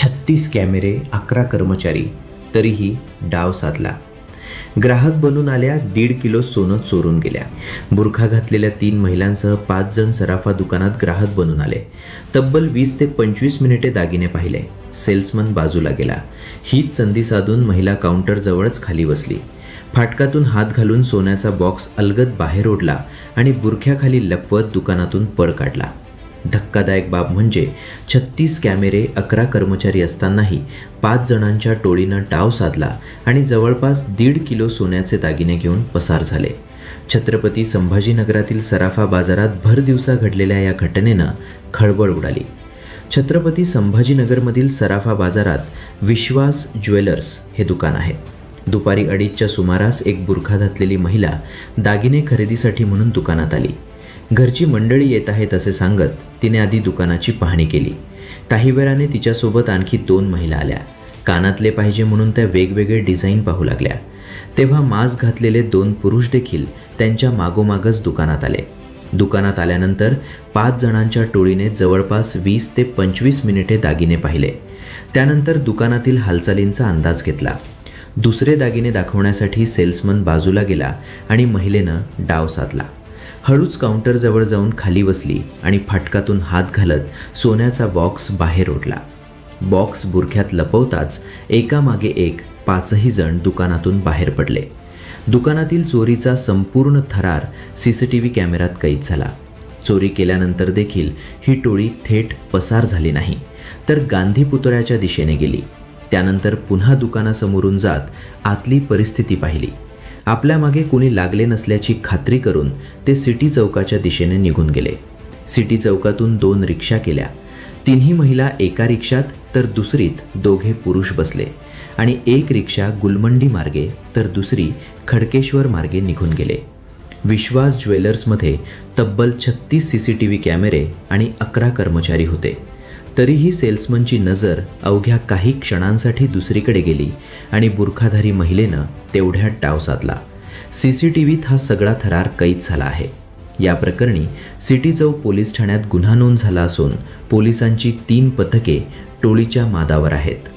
36 कॅमेरे, 11 कर्मचारी, तरीही डाव साधला. ग्राहक बनून आल्या, 1.5 किलो सोनं चोरून गेल्या. बुरखा घातलेल्या 3 महिलांसह 5 जण सराफा दुकानात ग्राहक बनून आले. तब्बल 20 ते 25 मिनिटे दागिने पाहिले. सेल्समन बाजूला गेला. हीच संधी साधून महिला काउंटरजवळच खाली बसली. फाटकातून हात घालून सोन्याचा बॉक्स अलगद बाहेर ओढला आणि बुरख्याखाली लपवत दुकानातून पळ काढला. धक्कादायक बाब म्हणजे 36 कॅमेरे, 11 कर्मचारी असतानाही 5 जणांच्या टोळीनं डाव साधला आणि जवळपास 1.5 किलो सोन्याचे दागिने घेऊन पसार झाले. छत्रपती संभाजीनगरातील सराफा बाजारात भर दिवसा घडलेल्या या घटनेनं खळबळ उडाली. छत्रपती संभाजीनगरमधील सराफा बाजारात विश्वास ज्वेलर्स हे दुकान आहे. दुपारी 2:30च्या सुमारास एक बुरखा घातलेली महिला दागिने खरेदीसाठी म्हणून दुकानात आली. घरची मंडळी येत आहेत असे सांगत तिने आधी दुकानाची पाहणी केली. काही वेळाने तिच्यासोबत आणखी 2 महिला आल्या. कानातले पाहिजे म्हणून त्या वेगवेगळे डिझाईन पाहू लागल्या. तेव्हा मास्क घातलेले 2 पुरुष देखील त्यांच्या मागोमागच दुकानात आले. दुकानात आल्यानंतर 5 जणांच्या टोळीने जवळपास 20 ते 25 मिनिटे दागिने पाहिले. त्यानंतर दुकानातील हालचालींचा अंदाज घेतला. दुसरे दागिने दाखवण्यासाठी सेल्समन बाजूला गेला आणि महिलेनं डाव साधला. हळूच काउंटरजवळ जाऊन खाली बसली आणि फाटकातून हात घालत सोन्याचा बॉक्स बाहेर ओढला. बॉक्स बुरख्यात लपवताच एकामागे एक 5ही जण दुकानातून बाहेर पडले. दुकानातील चोरीचा संपूर्ण थरार CCTV कॅमेऱ्यात कैद झाला. चोरी केल्यानंतर देखील ही टोळी थेट पसार झाली नाही, तर गांधी पुतळ्याच्या दिशेने गेली. त्यानंतर पुन्हा दुकानासमोरून जात आतली परिस्थिती पाहिली. आपल्या मागे कोणी लागले नसल्याची खात्री करून ते सिटी चौकाच्या दिशेने निघून गेले. सिटी चौकातून 2 रिक्षा केल्या. 3ही महिला एका रिक्षात तर दुसरीत 2 पुरुष बसले आणि एक रिक्षा गुलमंडी मार्गे तर दुसरी खडकेश्वर मार्गे निघून गेले. विश्वास ज्वेलर्समध्ये तब्बल 36 CCTV कॅमेरे आणि 11 कर्मचारी होते. तरीही सेल्समनची नजर अवघ्या काही क्षणांसाठी दुसरीकडे गेली आणि बुरखाधारी महिलेनं तेवढ्यात डाव साधला. CCTVत हा सगळा थरार कैद झाला आहे. या प्रकरणी सिटी चौक पोलीस ठाण्यात गुन्हा नोंद झाला असून पोलिसांची 3 पथके टोळीच्या मादावर आहेत.